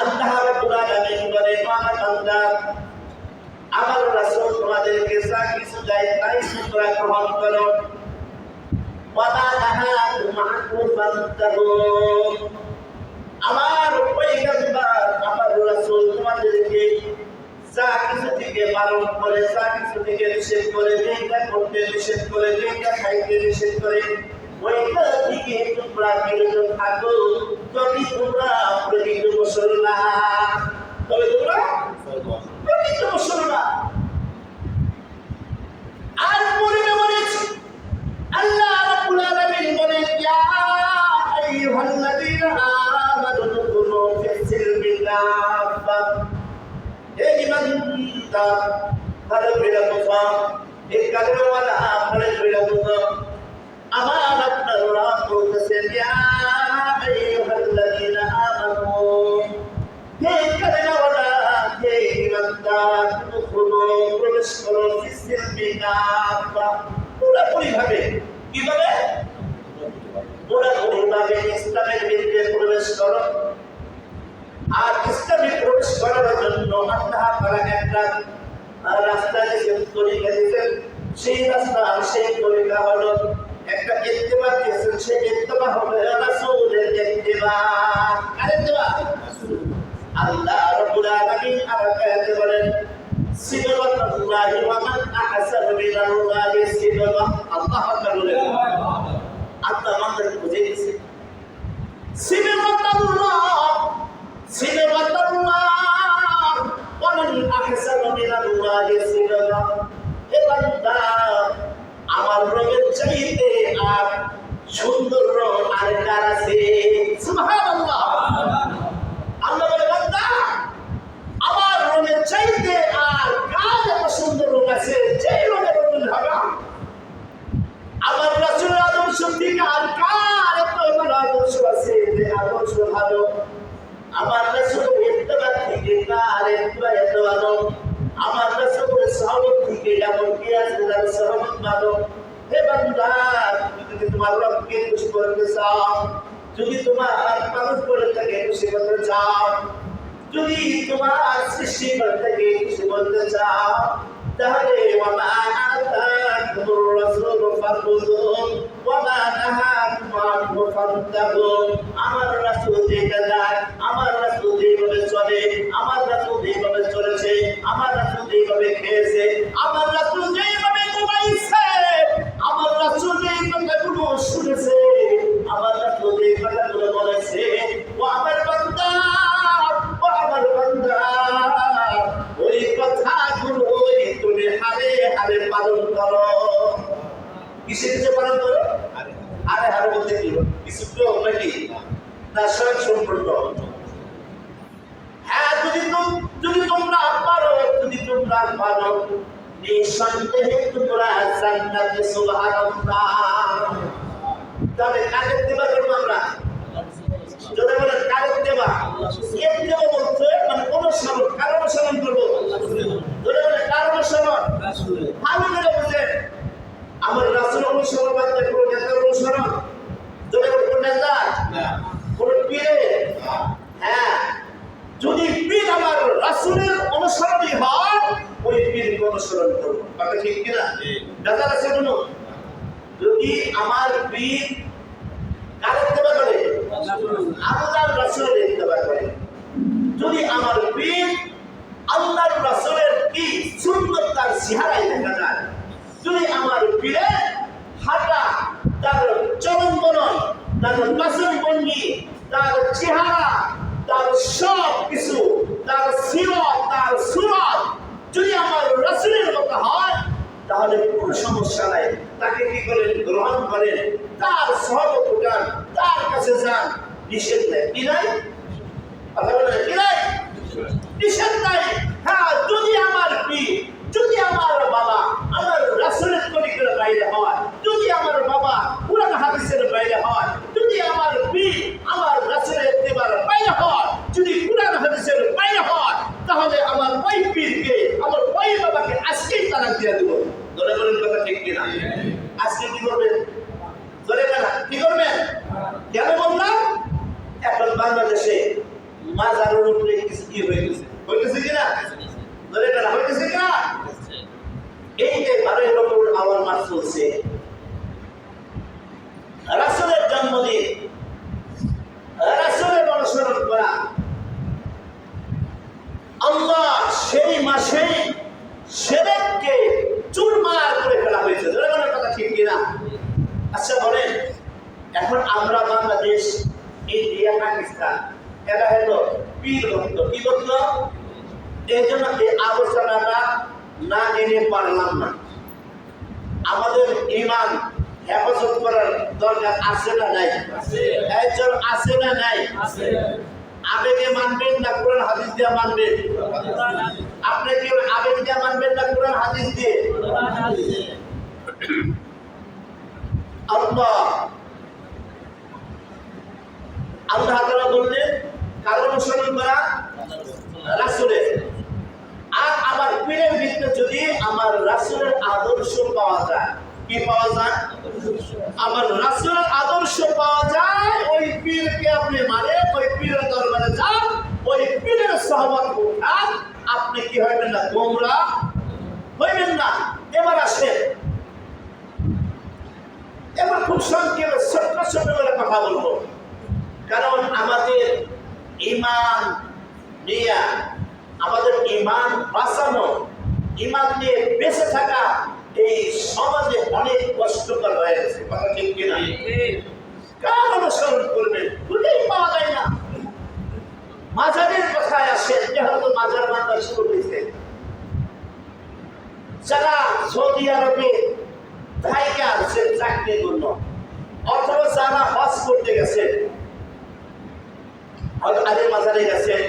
আল্লাহ রাব্বুল আলামিন বলেন আমার বান্দা আমার রাসূল তোমাদেরকে যা কিছু দেয় তাই তোমরা গ্রহণ করো ওয়ালা নাহাকুম আনহু ফান্তাহু আমার পয়গম্বর আমার রাসূল তোমাদেরকে যা কিছু থেকে বারণ করে যা কিছু থেকে নিষেধ করে যেটা করতে নিষেধ করে যেটা খাইতে নিষেধ করে ওইটা থেকে তোমরা বিরত থাকো যদি তোমরা প্রকৃত মুসলমান তবে তোমরা প্রকৃত মুসলমান আর পরে বলেছে আল্লাহ রাব্বুল আলামিন বলেন ইয়া আইয়ুহাল্লাযীনা আমানু দুখুলু ফিস-সিলমি কাফা হে ঈমানদার ভালো করে বুঝো এই কালেওয়ালা ভালো করে বুঝো আমার আপনার রাত বলতেছে ইয়া আইয়ুহাল্লাযীনা আমানু হে কালেওয়ালা হে ঈমানদার দুখুলু প্রবেশ করো ফিস-সিলমি কাফা পুরোপুরি ভাবে কিভাবে পুরোপুরি ভাবে ইসলামের ভিতরে প্রবেশ করো আর ইসলামে প্রবেশ করার জন্য আল্লাহ তাআলা একটা রাস্তা দিয়েছেন সেই রাস্তা সেই তরিকা হলো একটা ইত্তেবা দিয়েছেন সেই ইত্তেবা হবে রাসূলের ইত্তেবা আর ইত্তেবা আল্লাহ রাব্বুল আলামিন আয়াতে বলেন সিবগাতুল্লাহি ওয়া মান আহসানু মিনাল্লাহি সিবগা আল্লাহু আকবার বলেন আল্লাহ আমাদেরকে বুঝিয়ে দিয়েছে সিবগাতুল্লাহ ওয়া মান আহসানু মিনাল্লাহি সিবগা হে বান্দা আমার রবের চাইতে আর সুন্দর রব আর কার আছে সুবহানাল্লাহ আল্লাহ বলে বান্দা আমার রবের চাইতে আর কার এত সুন্দর রূপ আছে যেই রবের রূপ হবে আমার রাসূলের আদর্শ থেকে আর কার এত ভালো আদর্শ আছে যে আদর্শ ভালো আমার রাসূলের ইত্তেবা থেকে কার ইত্তেবা এত ভালো আমার রাসূলের সাহাবত থেকে এমন কি আছে যার সাহাবত ভালো হে বান্দা যদি তোমার রবকে খুশি করতে চাও যদি তোমার পালন করে থাকে খুশি করতে চাও যদি তোমার সৃষ্টি করতে খুশি বলতে চাও তাহলে ওয়ামা আতাকুমুর রাসূল ফাখুযু ওয়ামা নাহাকুম আনহু ফান্তাহু আমার রাসূল যেটা দেয় আমার রাসূল যেভাবে চলে আমার রাসূল যেভাবে চলেছে আমার রাসূল যেভাবে খেয়েছে আমার রাসূল যেভাবে ঘুমাইছে আমার রাসূল যে কথাগুলো শুনেছে আমার রাসূল যে কথাগুলো বলেছে ও আমার বান্দা ওই কথাগুলো তুমি হারে হারে পালন করো কিসে কিসে পালন করো হারে হারে বলতে কি কিছু তো নাকি তার সঙ্গে সম্পর্ক হ্যাঁ যদি তোমরা পারো যদি তোমরা পারো নিঃসন্দেহে তোমরা জান্নাতে সুবহানাল্লাহ তবে কাকে দেবা করবো আমরা যদি বলেন কাকে দেবা এক দেবা বলতে মানে অনুসরণ কার অনুসরণ করবো যদি বলেন কার অনুসরণ ভালো করে বুঝেন আমার রাসূল অনুসরণ করতে কোনো নেতার অনুসরণ যদি কোনো নেতা কোনো পীর হ্যাঁ যদি পীর আমার রাসূলের অনুসরণই হয় ওই পীরকে অনুসরণ করবো কথা ঠিক কিনা দাদা আছে কোনো যদি আমার পীর কার ইত্তেবা করে আল্লাহর রাসূলের ইত্তেবা করে যদি আমার পীর আল্লাহর রাসূলের কি সুন্নাত তার চেহারায় দেখা যায় যদি আমার পীরের হাঁটা তার চরণ বলন তার বাসন ভঙ্গি তার চেহারা তার সব কিছু তার সিরত তার সুরত যদি আমার রাসূলের মতো হয় তাহলে কোনো সমস্যা নাই তাকে কি করেন গ্রহণ করেন তার সহবত উঠান তার কাছে যান নিষেধ নেই কি নাই কি নাই নিষেধ নাই হ্যাঁ যদি আমার পীর যদি আমার বাবা আমার রাসূলের তরিকার বাইরে হয় যদি আমার বাবা কুরআন হাদিসের বাইরে হয় যদি আমার পীর আমার রাসূলের ইত্তেবার বাইরে হয় যদি কুরআন হাদিসের বাইরে হয় তাহলে আমার ওই পীরকে আমার ওই বাবাকে আজকেই তালাক দিয়ে দেব ধরে বলেন কথা ঠিক কিনা আজকে কি করবেন ধরে না কি করবেন কেন বললাম এখন বাংলাদেশে মাজারের উপরে কিছু কি হইতেছে কিনা ধরে না হইতেছে কিনা এই যে 12 রবিউল আউয়াল মাস চলছে রাসূলের জন্মদিন রাসূলের অনুসরণ করা আল্লাহ সেই মাসে শিরককে চুরমার করে ফেলা হয়েছে ধরে মনে কথা ঠিক কিনা আচ্ছা বলেন এখন আমরা বাংলাদেশ ইন্ডিয়া পাকিস্তান এরা হলো পীর ভক্ত কি ভক্ত এই জন্য এই আলোচনাটা না এনে পারলাম না আমাদের ঈমান হেফাজত করার দরকার আছে না নাই একজন আছে না নাই আবেগে মানবেন না কোরআন হাদিস দিয়ে মানবেন আপনি কি আবেগ দিয়ে মানবেন না কোরআন হাদিস দিয়ে আল্লাহ তাআলা বললেন কার অনুসরণ করা রাসূলের আর আমার পীরের ভিতরে যদি আমার রাসূলের আদর্শ পাওয়া যায় কি পাওয়া যায় আমার রাসূলের আদর্শ পাওয়া যায় ওই পীরকে আপনি মানে ওই পীরের দরবারে যান ওই পীরের সহবত উঠান আপনি কি হবেন না গোমরা হইবেন না এবার আসেন এবার খুব সংক্ষেপে ছোট্ট ছোট্ট করে কথা বলবো কারণ আমাদের ঈমান নিয়ে আমাদের ঈমান বাঁচানো ঈমান নিয়ে বেঁচে থাকা এই সমাজে অনেক কষ্টকর হয়ে গেছে কথা ঠিক কিনা কার অনুসরণ করবেন খুঁজেই পাওয়া যায় না মাজারের কথায় আসেন যেহেতু মাজার বান্ধা শুরু হয়েছে যারা সৌদি আরবে ভাইকে আসছেন চাকরির জন্য অথবা যারা হজ করতে গেছেন আলী মাজারে গেছেন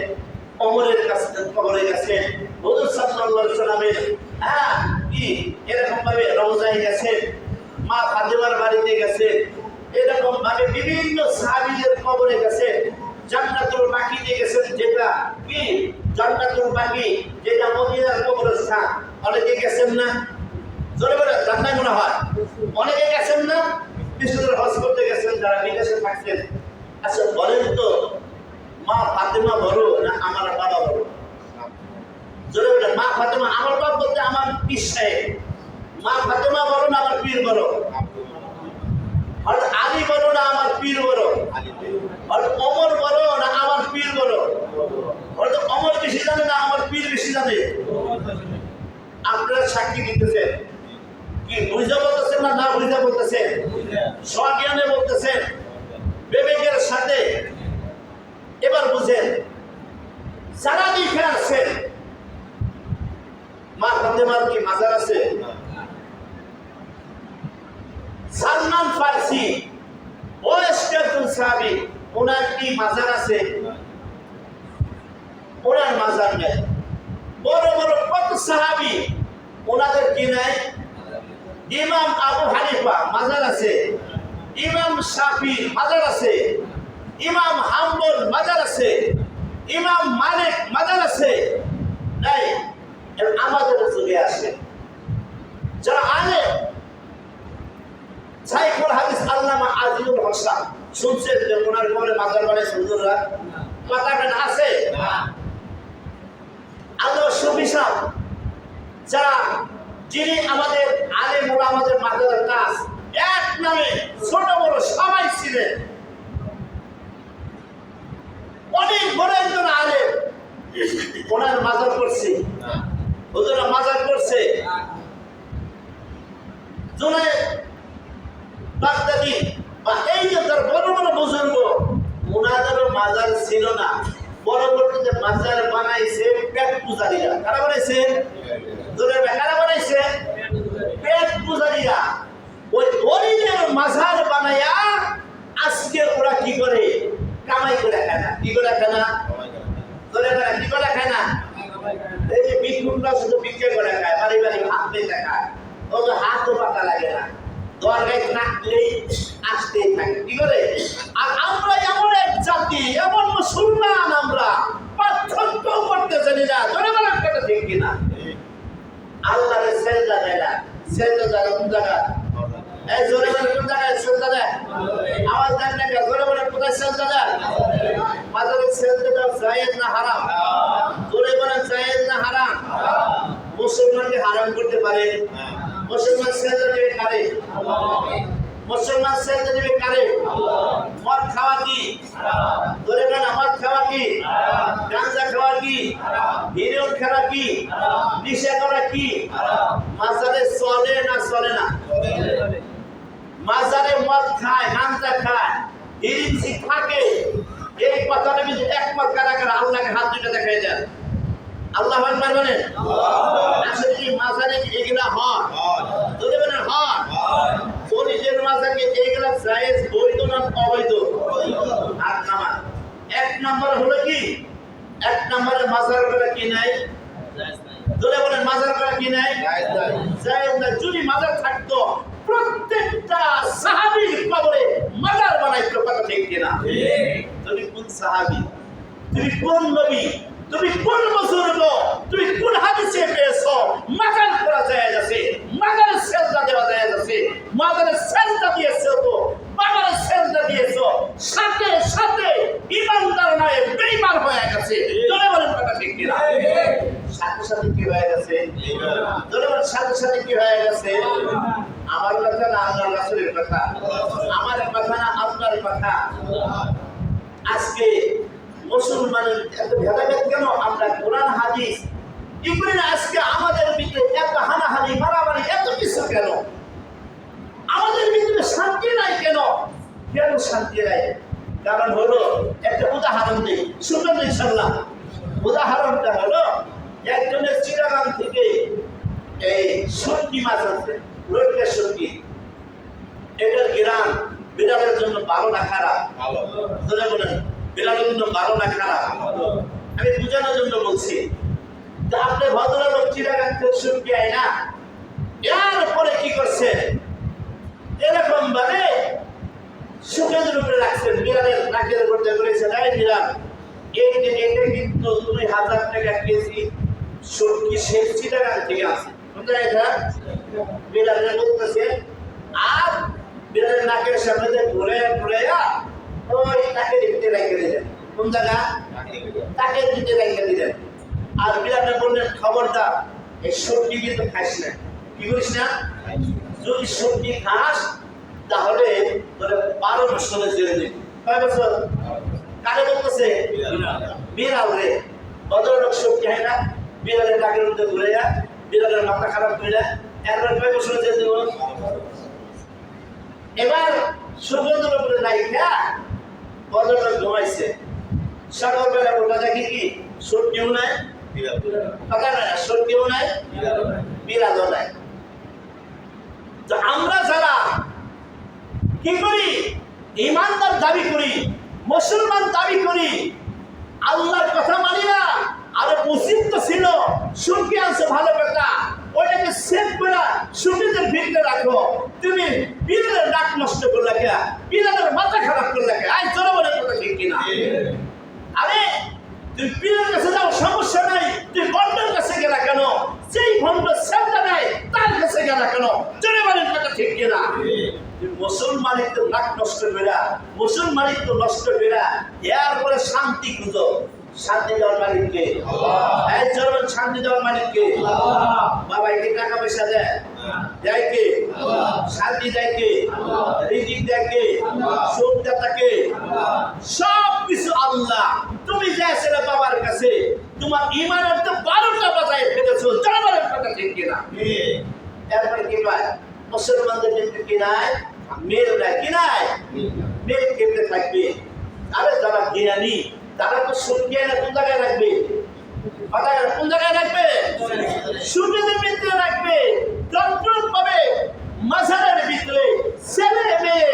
ওমরের কাছে কবরে গেছেন হুজুর সাল্লাল্লাহু আলাইহি সাল্লামের কি এরকম ভাবে রওজায় গেছেন মা ফাতেমার বাড়িতে গেছেন এরকম ভাবে বিভিন্ন সাহাবীদের কবরে গেছেন জান্নাতুল বাকিতে গেছেন যেটা কি জান্নাতুল বাকি যেটা মদিনার কবরস্থান অনেকে গেছেন না জোরে বলে জান্নাত মনে হয় অনেকে গেছেন না বিশেষ হজ করতে গেছেন যারা বিদেশে থাকছেন আচ্ছা বলেন তো মা ফাতেমা বড় না আমার বাবা বড় জোরে বলে মা ফাতেমা আমার বাবা বলতে আমার পীর সাহেব মা ফাতেমা বড় না আমার পীর বড় আর আলী বড় না আমার পীর বড় আর ওমর বড় না আমার পীর বড় আর ওমর বেশি জানে না আমার পীর বেশি জানে আপনারা সাক্ষী দিতেছেন কি বুঝা বলতেছেন না না বুঝা বলতেছেন স্বজ্ঞানে বলতেছেন বিবেকের সাথে এবার বুঝেন যারা লিখে আসছেন মা ফাতেমার কি মাজার আছে সালমান ফারসি বয়স্ক একজন সাহাবী ওনার কি মাজার আছে ওনার মাজার নেই বড় বড় কত সাহাবী ওনাদের কি নাই ইমাম আবু হানিফা মাজার আছে ইমাম শাফি মাজার আছে ইমাম হাম্বল মাজার আছে ইমাম মালিক মাজার আছে নাই আমাদের যুগে আসে যারা আলেম সাইফুল হাদিস আল্লামা আজিজুল হক শুনছেন যে ওনার পরে মাজার বানায় হুজুররা কথাটা আছে আল্লাহ সুবিশাল যারা যিনি আমাদের আলেম ওরা আমাদের মাজারের কাজ এক নামে ছোট বড় সবাই ছিলেন অনেক বড় একজন আলেম ওনার মাজার করছে হুজুরা মাজার করছে জুনে বাগদাদি বা এই যে তার বড় বড় বুজুর্গ ওনাদেরও মাজার ছিল না পরবর্তীতে মাজার বানাইছে পেট পূজারীরা কারা বানাইছে কারা বানাইছে পেট পূজারীরা ওই গরিবের মাজার বানাইয়া আজকে ওরা কি করে কামাই করে খায় না কি করে খায় না কি করে খায় না এই যে ভিক্ষুকরা শুধু ভিক্ষা করে খায় বাড়ি বাড়ি হাত পেতে খায় ও তো হাতও পাতা লাগে না দরগায় থাকলেই আসতেই থাকে কি করে আর আমরা এমন এক জাতি এমন মুসলমান আমরা পার্থক্য করতে জানি না জোরে বলা কথা ঠিক কিনা আল্লাহরে সেজদা দেয় না সেজদা যায় কোন জায়গা এই জোরে বলে কোন জায়গায় সেজদা দেয় আওয়াজ দেন না জোরে বলে কোথায় সেজদা দেয় মাজারে সেজদা যায় জায়েজ না হারাম? জোরে বলেন জায়েজ না হারাম? মুসলমানকে হারাম করতে পারে? মুসলমান সেজদা দিবে কারে? মুসলমান সেজদা দিবে কারে? মদ খাওয়া কি? জোরে বলেন মদ খাওয়া কি? গাঁজা খাওয়া কি? হিরোইন খাওয়া কি? নেশা করা কি? মাজারে চলে না চলে না? মাজারে মদ খায়, গাঁজা খায়, হিরিঞ্চি থাকে, এই কথাটা কিন্তু একমত কারা কারা? আল্লাহকে হাত দুটো দেখাই যান। আল্লাহ আকবার বলেন। আসলে কি মাজারে এগুলা হয়? যদি বলেন হয়, শরীরের মাজারে এগুলা জায়েজ, বৈধ না অবৈধ? আর নামাজ এক নম্বর হলো কি? এক নম্বরে মাজার করা কি নাই? যদি বলেন মাজার করা কি নাই? জায়েজ নাই। যদি মাজার থাকতো প্রত্যেকটা সাহাবীর কবরে মাজার বানাইতো, কথা ঠিক কিনা? তুমি কোন সাহাবী? তুমি কোন নবী? তুমি কোন বুজুর্গ? তুমি কোন হাদিসে পেয়েছো মাজার করা জায়েজ আছে, মাজারে সেজদা দেওয়া জায়েজ আছে? মাজারে সেজদা দিয়েছো তো বাবারে সেজদা দিয়েছো, সাথে সাথে ইমানদার নয় বেঈমান হয়ে গেছে। জোরে বলেন কথা ঠিক কিনা? সাথে সাথে কি হয়ে গেছে? জোরে বলেন সাথে সাথে কি হয়ে গেছে? আমার কথা না আল্লাহর রাসূলের কথা? আমার কথা না আপনার কথা? আজকে মুসলমানের এত ভেদাভেদ কেন? আমরা কোরআন হাদিস এগুলো আজকে আমাদের ভিতরে এত হানাহানি মারামারি এত কিছু কেন? আমাদের ভিতরে শান্তি নাই কেন? কেন শান্তি নাই? কারণ হলো একটা উদাহরণ দিই, শুনবেন ইনশাআল্লাহ। উদাহরণটা হলো একজনের চিটাগাং থেকে এই শুটকি মাছ আছে, রোডের শুটকি, এটার গ্রাম বিড়ালের জন্য ভালো না খারাপ? ধরে বলেন বিড়ালের জন্য ভালো না খারাপ? আমি বোঝানোর জন্য বলছি। তা আপনি ভদ্রলোক চিটাগাং থেকে শুটকি আয় না, এরপরে কি করছে? এরকম ভাবে সুখের উপরে রাখছেন, বিড়ালের নাকের উপরে করেছে, তাই বিড়াল এই যে এটা কিন্তু 2000 টাকা কেজি শুটকি সেই চিটাগাং থেকে আসে। কোথায় এটা? বিড়ালের বলতেছে, আর বিড়ালের নাকের সামনে ঘুরে ঘুরে ওই নাকের ভিতরে রেখে দিলেন। কোন জায়গা? নাকের ভিতরে রেখে দিলেন। আর বিড়ালে বললেন, খবরদার এই শুটকি কিন্তু খাইস না। কি করিস না? যদি শুটকি খাস তাহলে 12 বছরে জেলে দিবি। কয় বছর? কারে বলতেছে? বিড়াল রে। ভদ্রলোক শুটকি খায় না, বিড়ালের নাকের মধ্যে ঘুরে যা, বিড়ালের মাথা খারাপ করে যায়, এরপর কয় বছরে জেলে দিব? এবার সুগন্ধের উপরে রাইখা ভদ্রলোক ঘুমাইছে। সকালবেলা ওটা দেখি কি শুটকিও নাই, শুটকিও নাই, বিড়ালও নাই। তো আমরা যারা কি করি? ইমানদার দাবি করি, মুসলমান দাবি করি, আল্লাহর কথা মানি না। আরে উচিত তো ছিল শুটকি আনছে ভালো কথা, ওইটাকে সেভ করে শুটকিদের ভিতরে রাখো। তুমি বিড়ালের নাক নষ্ট করলে কে? বিড়ালের মাথা খারাপ করলে কে? আই চলো বলে কথা ঠিক কিনা? আরে তুই পীরের কাছে যাও, সমস্যা নাই, তুই ভণ্ডের কাছে গেলা কেন? যেই ভণ্ড সেজদা দেয় তার কাছে গেলা কেন? জোরে বলেন কথা ঠিক কিনা? মুসলমানের তো নাক নষ্ট কইরা, মুসলমানের তো নষ্ট কইরা এরপরে শান্তি খুঁজো। শান্তি দেওয়ার মালিককে আল্লাহ। এই চরণ শান্তি দেওয়ার মালিককে আল্লাহ। বাবা একে টাকা পয়সা দেয়, দেয় কে? আল্লাহ। শান্তি দেয় কে? আল্লাহ। রিজিক দেয় কে? আল্লাহ। সুখ দেয় কে? আল্লাহ। সব কিছু আল্লাহ। তুমি যে ছেলে বাবার কাছে তোমার ঈমানের তো 12টা বাজায় ফেলেছো, জনগণের কথা ঠিক কিনা? এরপরে কি পায়? মুসলমানদের ক্ষেত্রে কি নাই? মেল নাই। কি নাই? মেল কেমনে থাকবে? আরে যারা জ্ঞানী তারা তো শুটকি না কোন জায়গায় রাখবে? কোন জায়গায় রাখবে? শুটকিদের ভিতরে রাখবে। তন্ত্র পাবে মাজারের ভিতরে ছেলে মেয়ে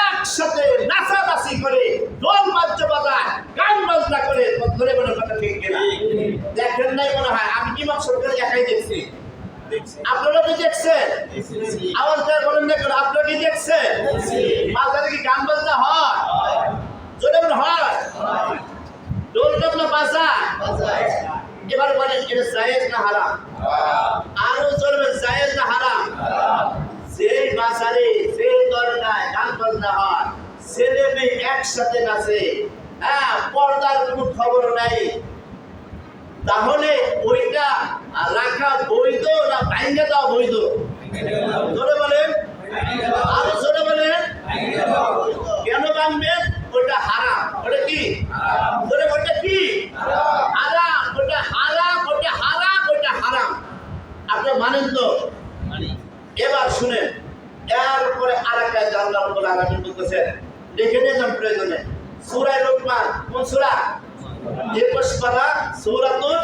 একসাথে নাচানাচি করে, দোল বাদ্য বাজায়, গান বাজনা করে। ধরে বলে কথা ঠিক কিনা? দেখেন নাই মনে হয়? আমি ইমাম সরকার একাই দেখছি। আপনারা কি দেখছেন? আওয়াজ দেওয়ার বলেন না কেন? আপনারা কি দেখছেন? মাজারে কি গান বাজনা হয়? জোরে বলেন হয়? দোল তবলা বাজায়? এবার বলেন এটা জায়েজ না হারাম? আরো জোরে জায়েজ না হারাম? যে বাজারে যে দরগায় গান বাজনা হয়, ছেলে মেয়ে একসাথে নাচে, পর্দার কোনো খবর নাই, তাহলে ওইটা রাখা বৈধ না ভাঙ্গে দেওয়া বৈধ? জোরে বলেন, আরো জোরে বলেন। কেন ভাঙবেন? ওটা হারাম। ওটা কি? জোরে, ওটা কি? হারাম। ওটা হারাম, ওটা হারাম, ওটা হারাম। আপনি মানেন তো? এবার শুনেন, এরপরে আরেকটা আল্লাহ রাব্বুল আলামিন বলতেছেন, দেখে নিলাম প্রয়োজনে, সূরা লোকমান। কোন সূরা? 21 পারা সূরাতুল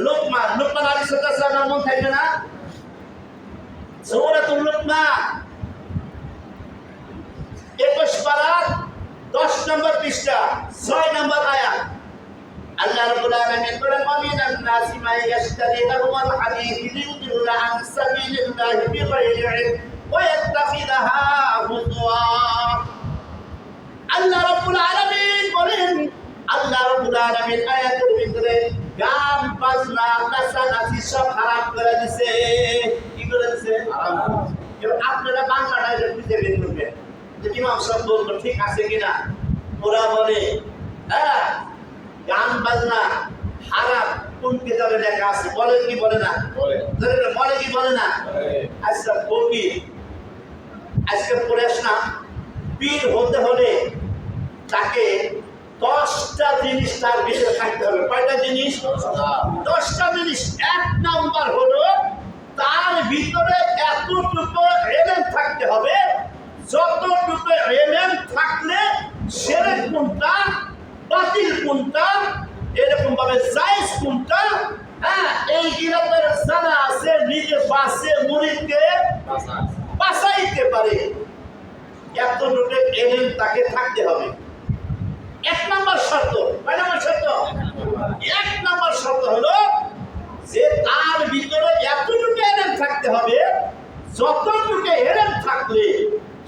লোকমান। লোকমান আলাইহিস সালাম নাম থাকবে না? সূরাতুল লোকমান 21 পারা 10 নম্বর পৃষ্ঠা 6 নম্বর আয়াত। আল্লাহ রাব্বুল আলামিন বলেন, মিনান নাসি মা ইয়াশতারি লাহুল হাদিস লিয়ুদিল্লা আন সাবিলিল্লাহি বিগাইরি ইলম ওয়া ইয়াত্তাখিযাহা হুজওয়া। আল্লাহ রাব্বুল আলামিন বলেন, আল্লাহ রাব্বুল আলামিন আয়াতের ভিতরে গান বাজনা নাচানাচি সব হারাম করে দিয়েছে। কি করে দিয়েছে? হারাম। এবার আপনারা বাংলাটা এটা বুঝে বের করবেন যে ইমাম সাহেব বললো ঠিক আছে কিনা। ওরা বলে গান বাজনা হারাম কোন কিতাবে লেখা আছে? বলে কি বলে না? বলে কি বলে না? আচ্ছা বলি, আজকে পড়ে আসলাম, পীর হতে হলে তাকে 10টা জিনিস তার ভিতরে থাকতে হবে। কয়টা জিনিস? 10টা জিনিস। 1 নাম্বার হলো তার ভিতরে এতটুকু এলেম থাকতে হবে, যতটুকু এলেম থাকলে শিরক কোনটা, বাতিল কোনটা, এরকম ভাবে জায়েজ কোনটা, এই ইরাদের জানা আছে, নিজে বাসে মুরিদকে বাঁচাইতে পারে, এতটুকু এলেম তাকে থাকতে হবে। 1 নাম্বার শর্ত। কয় নাম্বার শর্ত? 1 নাম্বার শর্ত হলো যে তার ভিতরে এতটুকু এলেম থাকতে হবে, যতটুকু এলেম থাকলে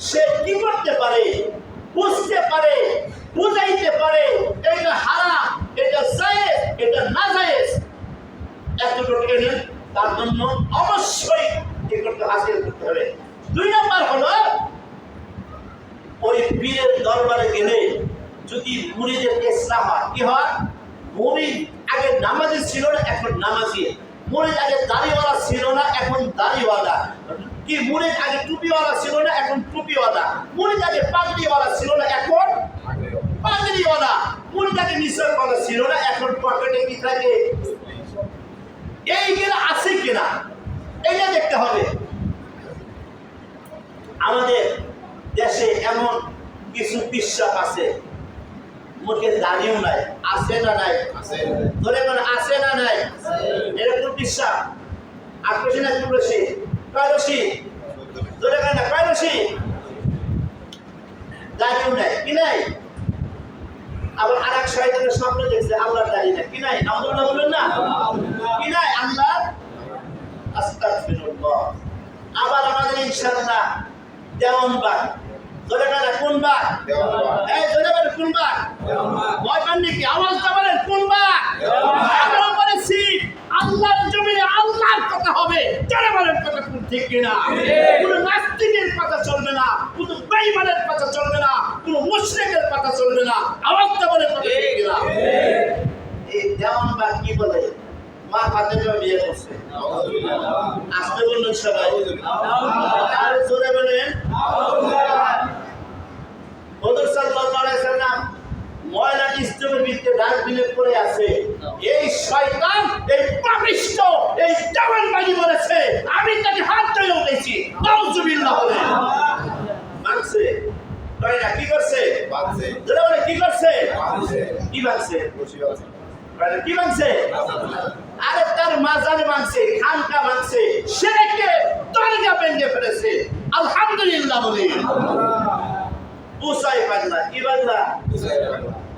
সে কি করতে পারে, বুঝতে পারে, বুঝাইতে পারে এটা হারাম, এটা জায়েজ, এটা নাজায়েজ। এতটুকু এলেম তার জন্য অবশ্যই কি করতে হাসিল করতে হবে। 2 নাম্বার হলো ওই পীরের দরবারে গেলে যদি মুরিদের ইসলাম হয়, কি হয়? মুরিদ আগে নামাজি ছিল না, এখন নামাজি। মুরিদ আগে দাড়িওয়ালা ছিল না, এখন দাড়িওয়ালা। কি মুরিদ আগে টুপিওয়ালা ছিল না, এখন টুপিওয়ালা। মুরিদ আগে পাগড়িওয়ালা ছিল না, এখন পাগড়িওয়ালা। মুরিদ আগে নিসরওয়ালা ছিল না, এখন পকেটে কি থাকে? এইগুলো আছে কিনা এটা দেখতে হবে। আমাদের দেশে এমন কিছু বিশ্বাস আছে, মুখে দাঁড়িয়েও নাই, আছে না নাই? ধরে মানে আছে না নাই? এরকম বিশ্বাস আকর্ষণ না তুলসী কয়রসি ধরে না কয়রসি দাঁড়িয়েও নাই, কি নাই? আবার আর এক শয়তানের স্বপ্ন দেখছে আল্লাহর দাঁড়িয়ে নাই, কি নাই? আল্লাহ বললেন না, কি নাই? আল্লাহ আস্তাগফিরুল্লাহ। আবার আমাদের ইনশাআল্লাহ দেওয়ানবাগ, ধরে না কোন বাগ? এই ধরে বলেন কোন বাগ? ভয় পান নাকি? আওয়াজটা বলেন কোন বাগ? আমরা বলেছি আল্লাহর জমিনে আল্লাহর কথা হবে। ধরে বলেন কথা কোন ঠিক কিনা? কোন নাস্তিকের কথা চলবে না, কোন বেঈমানের কথা চলবে না, কোন মুশরিকের কথা চলবে না। আওয়াজটা বলেন কথা ঠিক কিনা? এই দেওয়ানবাগ কি বলে? মা ফাতেমা বিয়ে করছে। আসতে বললেন সবাই, আর জোরে বলেন। হুজুর সাল্লাল্লাহু আলাইহি সাল্লাম ময়লা ইসলামের ভিতরে ডাস্টবিনে পড়ে আছে। এই শয়তান, এই পাপিষ্ঠ, এই দেওয়ানবাগি বলেছে আমি তাকে হাত ধরে উঠেছি। নাউজুবিল্লাহ বলে মানছে তাই না? কি করছে? বানছে। ধরে বলে কি করছে? বানছে। কি বানছে? কি বানছে? আরে তার মাজারে বানছে, খানকা বানছে, শিরকে দরগা ভেঙে ফেলেছে। আলহামদুলিল্লাহ বলে বুসাই পাগলা। কি পাগলা?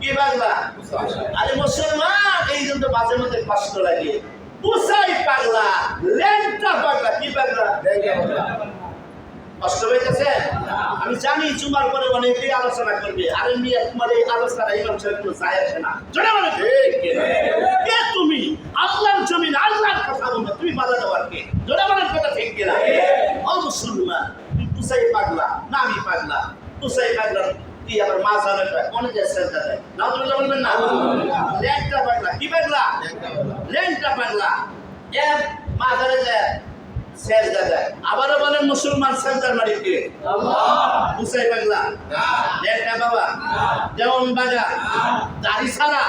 কি পাগলা? আরে মুসলমান, এই জন্য মাঝে মধ্যে কষ্ট লাগে। বুসাই পাগলা, লেন্টা পাগলা। কি পাগলা? কষ্ট হইতেছে? আমি জানি জুমার পরে অনেকেই আলোচনা করবে, আরে মিয়া তোমার এই আলোচনা ইমাম সাহেব কোনো যায় আসে না। জোরে বলে কে তুমি? আল্লাহর জমিন আল্লাহর কথা বলবে, তুমি বাধা দেওয়ার কে? জোরে বলেন কথা ঠিক কিনা? ও মুসলমান, তুই বুসাই পাগলা না আমি পাগলা? বুসাই পাগলা মূর্তি আবার মাজারেটা কোন যে সেজদা দেয় নাউজুবিল্লাহ বলবেন না লেংটা পাগলা কি পাগলা লেংটা পাগলা এক মাজারে যায় সেজদা দেয় আবারও বলেন মুসলমান সেজদার মালিককে আল্লাহ মুসাই পাগলা লেংটা বাবা যেমন বাজা দাড়ি ছাড়া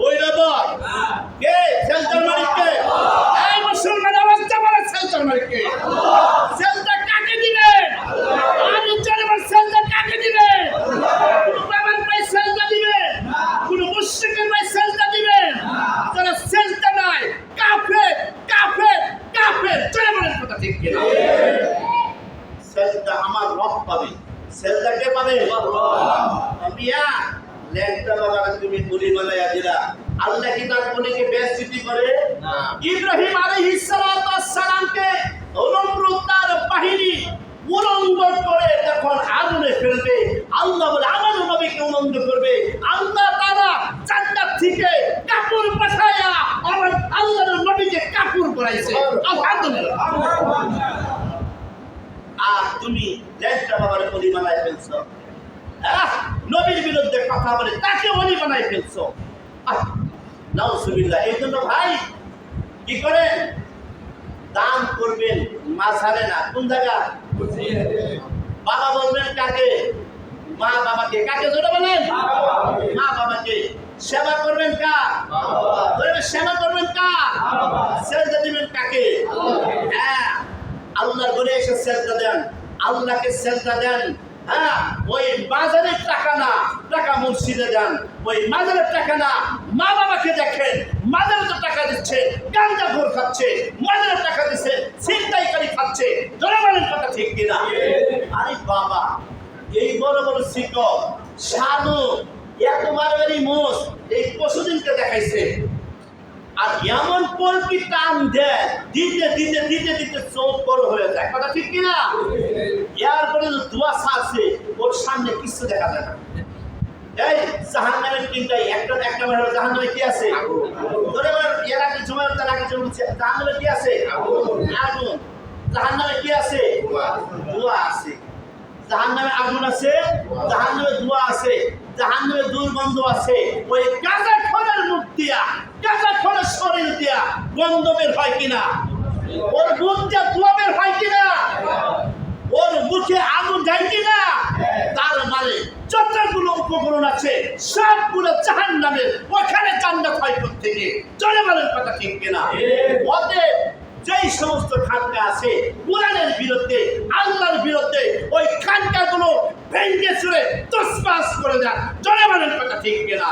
ওই রবর কে সেজদার মালিককে এই মুসলমান আওয়াজটা বলে সেজদার মালিককে সেজদা কাকে দিবেন আমি জানবার সেজদা কাকে দিবেন বাবার ভাই সেজদা দিবেন কোন মুশরিকের ভাই সেজদা দিবেন যারা সেজদা নাই কাফের কাফের কাফের চলে বলেন কথা ঠিক কি না সেজদা আমার রব পাবে সেজদা কে পাবে আম্বিয়া লেংটা বাবা তুমি বলি বানায়া দিলা আল্লাহ কি তার বলিকে বেইজ্জতি করে না ইব্রাহিম আলাইহিস সালাতু ওয়াস সালামকে নমরুদ তার বাহিনী উলঙ্গ করে যখন আগুনে ফেলবে আল্লাহ বলে আমার নবীকে উলঙ্গ করবে আল্লাহ তাআলা জান্নাত থেকে কাপড় পাঠায়া আমার আল্লাহর নবীকে কাপড় পরাইছে আলহামদুলিল্লাহ আর তুমি লেংটা বাবার বলি বানায় ফেলছো নবীর বিরুদ্ধে কথা বলে তাকে ওলি বানায় ফেলছো নাউজুবিল্লাহ এই জন্য ভাই কি করেন দান করবেন মাঝারে না কোন জায়গা বাবা বলবেন কাকে মা বাবাকে কাকে জোরে বলেন মা বাবাকে সেবা করবেন কার সেবা করবেন কার সেজদা দিবেন কাকে হ্যাঁ আল্লাহর ঘরে এসে সেজদা দেন আল্লাহকে সেজদা দেন হ্যাঁ ওই বাজারের টাকা না টাকা মসজিদে দেন ওই মাজারের টাকা না মা বাবাকে দেখেন মাজারে তো টাকা দিচ্ছে গাঁজা ঘোর খাচ্ছে মাজারের টাকা দিচ্ছে ছিনতাইকারী খাচ্ছে ধরে বলেন কথা ঠিক কিনা আরে বাবা এই বড় বড় শিক্ষক সাধু এত বারবারই মোষ এই পশুদিনকে দেখাইছে আর এমন পলকি টান দেয় দিতে দিতে দিতে দিতে চোখ বড় হয়ে যায় কথা ঠিক কিনা এরপরে দোয়া আছে ওর সামনে কিছু দেখা যায় না এই জাহান্নামের তিনটাই একটা একটা মানে জাহান্নামে কি আছে ধরে এর আগে জমায়ের তার আগে জমছে জাহান্নামে কি আছে আগুন জাহান্নামে কি আছে দোয়া আছে জাহান্নামে আগুন আছে জাহান্নামে দোয়া আছে জাহান্নামে দুর্গন্ধ আছে ওই গাঁজা খোরের মুখ দিয়া গাঁজা খোরের শরীর দিয়া গন্ধ বের হয় কিনা ওর মুখ দিয়া দোয়া বের হয় কিনা ওর মুখে আগুন যায় কিনা তার মানে যতগুলো উপকরণ আছে সবগুলো জাহান্নামের ওখানে জান্নাত হয় থেকে চলে বলেন কথা ঠিক কিনা ওদের যেই সমস্ত খানকা আছে কোরআনের বিরুদ্ধে আল্লাহর বিরুদ্ধে ওই খানকাগুলো ভেঙে চুরে তসমাস করে দেন জনে বলেন কথা ঠিক কিনা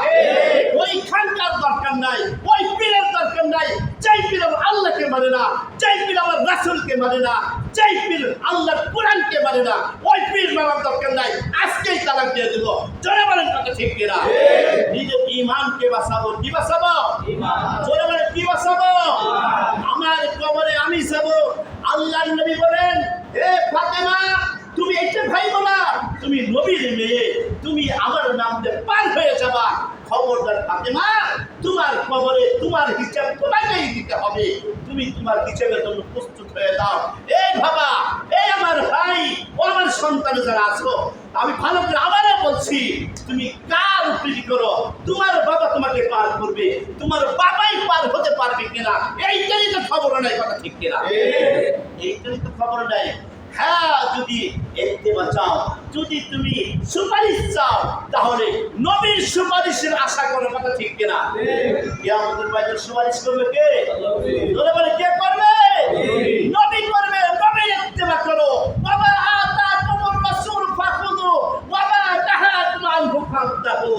ওই খানকার দরকার নাই ওই পীরের দরকার নাই যেই পীর আল্লাহকে মানে না যেই পীর আমার রাসূলকে মানে না যেই পীর আল্লাহর কোরআনকে মানে না ওই পীর মানার দরকার নাই আজকেই তালাক দিয়ে দেব জনে বলেন কথা ঠিক কিনা নিজের ঈমানকে বাঁচাবো কি বাঁচাবো ঈমান জনে বলেন কি বাঁচাবো আমার কবরে আমি যাব আল্লাহর নবী বলেন হে ফাতেমা তুমি এটা ভাইবো না তুমি নবীর মেয়ে তুমি আমার নাম দিয়ে পার হয়ে যাবা খবরদার ফাতেমা তোমার কবরে তোমার হিসাব তোমাকেই দিতে হবে তুমি তোমার হিসাবের জন্য প্রস্তুত হয়ে যাও এই বাবা এই আমার ভাই ও আমার সন্তান যারা আছো আমি ভালো করে আবারও বলছি তুমি কার উপরি করো তোমার বাবা তোমাকে পার করবে তোমার বাবাই পার হতে পারবে কিনা এইটারই তো খবর নাই কথা ঠিক কিনা এইটারই তো খবর নাই হ্যাঁ যদি ইত্তেবা চাও যদি তুমি সুপারিশ চাও তাহলে নবীর সুপারিশের আশা করো কথা ঠিক কিনা কিয়ামতের মাঠে সুপারিশ করবে কে বলে বলে কে করবে নবী করবে নবীর ইত্তেবা করো বাবা আতাকুমুর রাসূল ফাখুযু ওয়া মা তাহাতুম আনহু ফান্তাহু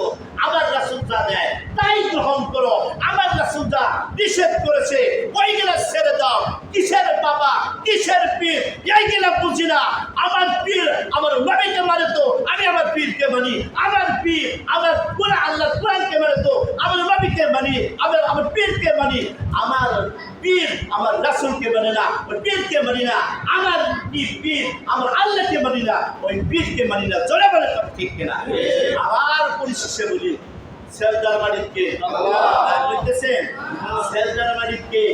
আমার রাসূল যা দেয় তাই গ্রহণ করো আমার রাসূল যা নিষেধ করেছে ওইগুলা ছেড়ে দাও কিসের বাবা কিসের পীর এইগুলা বুঝি না আমার পীর আমার নবীকে মানে তো আমি আমার পীরকে মানি আমার পীর আমার পুরা আল্লাহ কোরআনকে মানে তো আমার নবীকে মানি আমার পীরকে মানি আমার পীর আমার রাসূলকে মানে না ওই পীরকে মানি না আমার পীর আমার আল্লাহকে মানি না ওই পীরকে মানি না জোরে বলে ঠিক কিনা আবার পরিশেষে বলি সেজদার মালিককে আল্লাহ বলতেছেন সেজদার মালিককে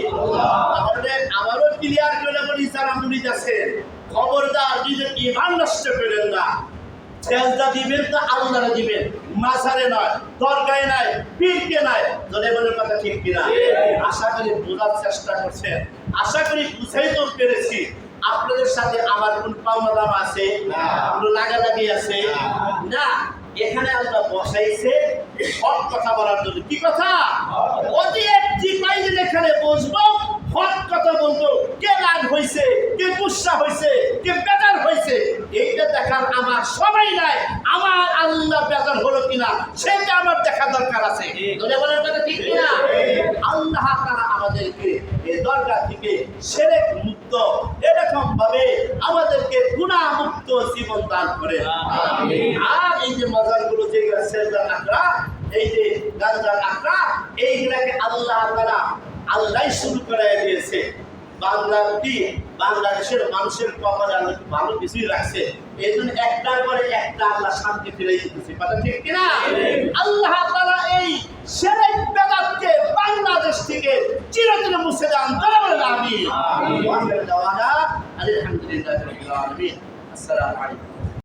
তাহলে আবারও ক্লিয়ার করে বলি যারা মুরিদ আছেন খবরদার নিজের ঈমান নষ্ট করেন না সেজদা দিবেন তো আল্লাহরে দিবেন, মাজারে নয়, দরগায় নাই, পীরকে নাই। জনগণের কথা ঠিক কিনা? আশা করি বোঝার চেষ্টা করছেন, আশা করি বুঝাইতে পেরেছি। আপনাদের সাথে আমার কোন পাওনা দাম আছে? কোনো লাগালাগি আছে না। এখানে আমরা বসাইছে হক কথা বলার জন্য। কি কথা? অতি একটি পাইলে এখানে বসবো, হক কথা বলবো। কে রাগ হয়েছে, কে গুসা হয়েছে, কে বেজার হয়েছে, এইটা দেখার আমার সবাই নাই। আমার আল্লাহ বেজার হলো কিনা সেটা আমার দেখা দরকার আছে। বলার কথা ঠিক কিনা? আল্লাহ তাআলা আমাদেরকে এই দরগা থেকে শিরক মুক্ত, এরকম ভাবে আমাদেরকে গুনাহ মুক্ত জীবন দান করে। আর এই যে মাজারগুলো, যে সেজদা আকরা, এই যে গাঁজা আকরা, এইগুলাকে আল্লাহ তাআলা আল্লাহ শুরু করে দিয়েছে। বাংলাদেশের মানুষের কপালে আল্লাহ ভালো কিছুই রাখছে, এই জন্য একটার পরে একটা আল্লাহ শান্তি ফিরে দিতেছে। কথা ঠিক কিনা? আল্লাহ তাআলা এই শিরক বেদাতকে বাংলাদেশ থেকে চিরতরে মুছে দেন। আমিন। আলহামদুলিল্লাহ রাব্বিল আলামিন। আসসালামু আলাইকুম।